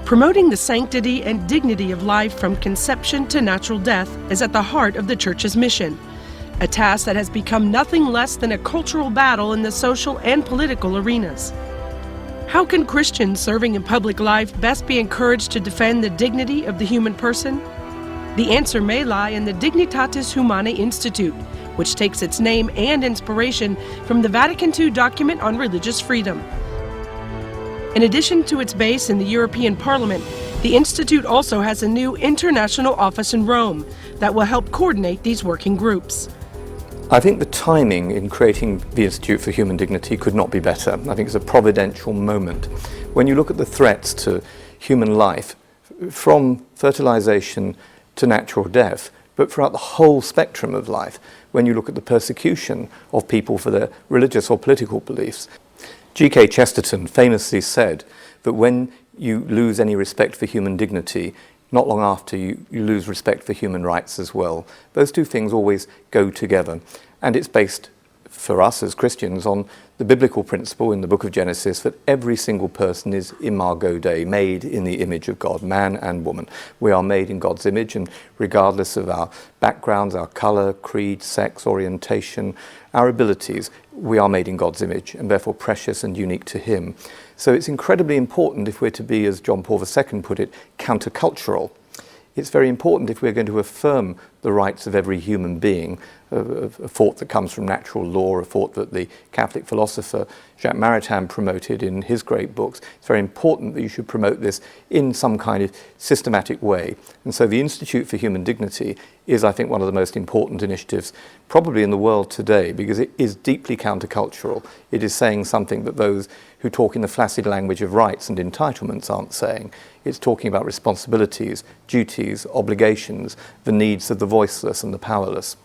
Promoting the sanctity and dignity of life from conception to natural death is at the heart of the Church's mission, a task that has become nothing less than a cultural battle in the social and political arenas. How can Christians serving in public life best be encouraged to defend the dignity of the human person? The answer may lie in the Dignitatis Humanae Institute, which takes its name and inspiration from the Vatican II document on religious freedom. In addition to its base in the European Parliament, the Institute also has a new international office in Rome that will help coordinate these working groups. I think the timing in creating the Institute for Human Dignity could not be better. I think it's a providential moment. When you look at the threats to human life, from fertilization to natural death, but throughout the whole spectrum of life, when you look at the persecution of people for their religious or political beliefs. G.K. Chesterton famously said that when you lose any respect for human dignity, not long after you lose respect for human rights as well. Those two things always go together. And it's based, for us as Christians, on the biblical principle in the book of Genesis that every single person is imago Dei, made in the image of God, man and woman. We are made in God's image, and regardless of our backgrounds, our colour, creed, sex, orientation, our abilities, we are made in God's image and therefore precious and unique to Him. So it's incredibly important if we're to be, as John Paul II put it, countercultural. It's very important if we're going to affirm the rights of every human being, a thought that comes from natural law, a thought that the Catholic philosopher Jacques Maritain promoted in his great books. It's very important that you should promote this in some kind of systematic way. And so the Institute for Human Dignity is, I think, one of the most important initiatives probably in the world today, because it is deeply countercultural. It is saying something that those who talk in the flaccid language of rights and entitlements aren't saying. It's talking about responsibilities, duties, obligations, the needs of the voiceless and the powerless.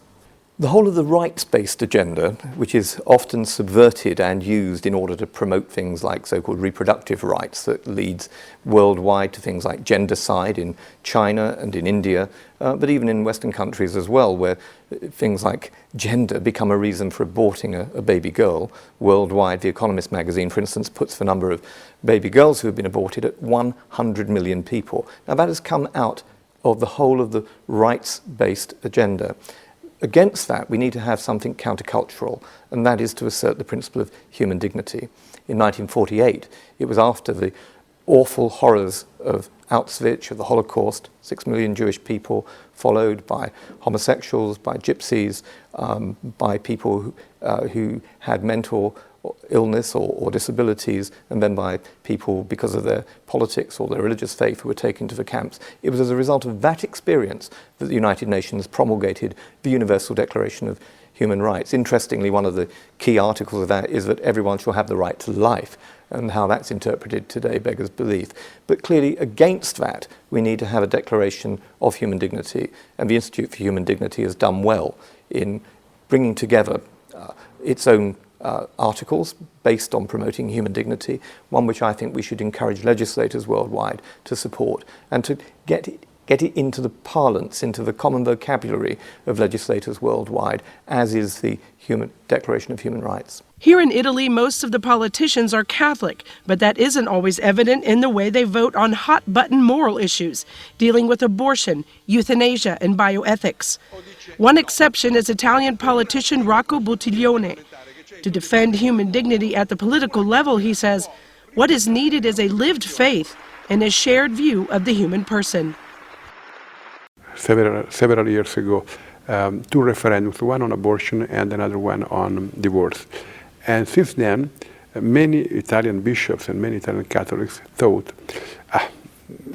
The whole of the rights-based agenda, which is often subverted and used in order to promote things like so-called reproductive rights, that leads worldwide to things like gendercide in China and in India, but even in Western countries as well, where things like gender become a reason for aborting a baby girl. Worldwide, The Economist magazine, for instance, puts the number of baby girls who have been aborted at 100 million people. Now that has come out of the whole of the rights-based agenda. Against that, we need to have something countercultural, and that is to assert the principle of human dignity. In 1948, it was after the awful horrors of Auschwitz, of the Holocaust, 6 million Jewish people, followed by homosexuals, by gypsies, by people who had mental illness or disabilities, and then by people because of their politics or their religious faith who were taken to the camps. It was as a result of that experience that the United Nations promulgated the Universal Declaration of Human Rights. Interestingly, one of the key articles of that is that everyone shall have the right to life, and how that's interpreted today beggars belief. But clearly against that, we need to have a declaration of human dignity, and the Institute for Human Dignity has done well in bringing together its own articles based on promoting human dignity, one which I think we should encourage legislators worldwide to support and to get it into the parlance, into the common vocabulary of legislators worldwide, as is the Declaration of Human Rights. Here in Italy, most of the politicians are Catholic, but that isn't always evident in the way they vote on hot-button moral issues, dealing with abortion, euthanasia, and bioethics. One exception is Italian politician Rocco Buttiglione. To defend human dignity at the political level, he says, what is needed is a lived faith and a shared view of the human person. Several years ago, two referendums, one on abortion and another one on divorce. And since then, many Italian bishops and many Italian Catholics thought,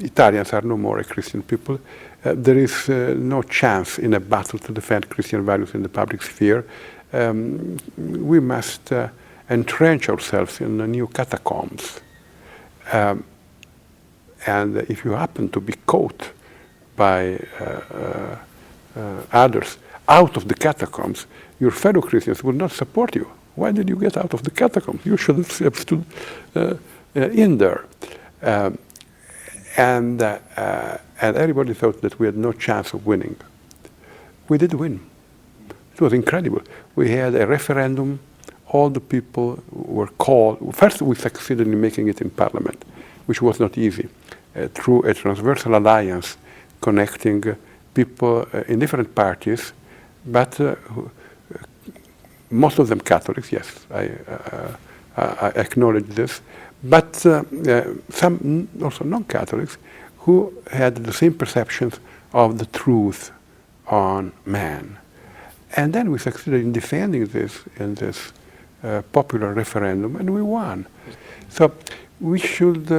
Italians are no more a Christian people. There is no chance in a battle to defend Christian values in the public sphere. We must entrench ourselves in new catacombs. And if you happen to be caught by others out of the catacombs, your fellow Christians will not support you. Why did you get out of the catacombs? You should have stood in there. And everybody thought that we had no chance of winning. We did win. It was incredible. We had a referendum. All the people were called. First, we succeeded in making it in Parliament, which was not easy. through a transversal alliance connecting people in different parties, but most of them Catholics, yes, I acknowledge this, but some also non-Catholics who had the same perceptions of the truth on man. And then we succeeded in defending this in this popular referendum, and we won. So we should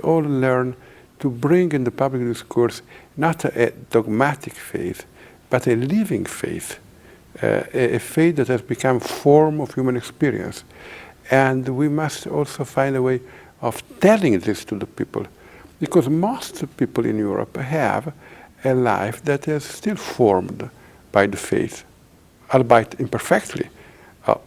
all learn to bring in the public discourse not a dogmatic faith, but a living faith, a faith that has become form of human experience. And we must also find a way of telling this to the people, because most people in Europe have a life that is still formed by the faith, albeit imperfectly.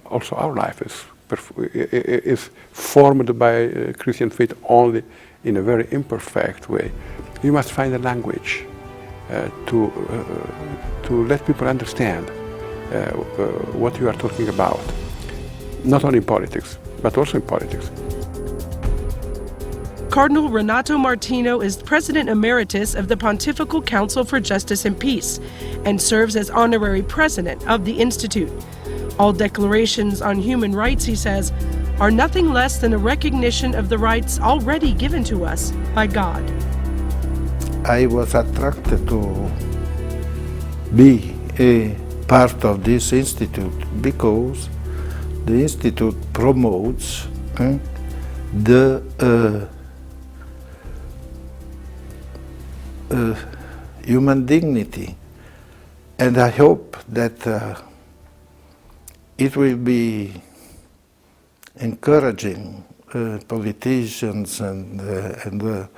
Also our life is formed by Christian faith only in a very imperfect way. You must find a language to let people understand what you are talking about, not only in politics, but also in politics. Cardinal Renato Martino is President Emeritus of the Pontifical Council for Justice and Peace and serves as Honorary President of the Institute. All declarations on human rights, he says, are nothing less than a recognition of the rights already given to us by God. I was attracted to be a part of this institute because the institute promotes the human dignity, and I hope that it will be encouraging politicians and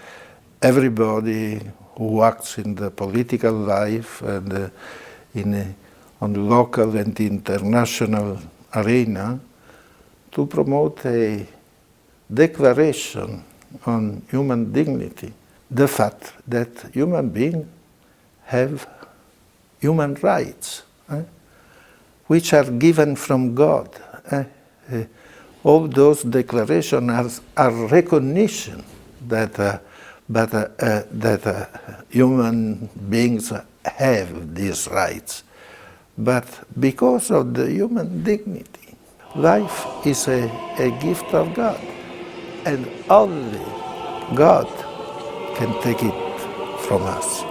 everybody who acts in the political life and on the local and international arena to promote a declaration on human dignity, the fact that human beings have human rights, which are given from God. All those declarations are recognition that human beings have these rights. But because of the human dignity, life is a gift of God, and only God can take it from us.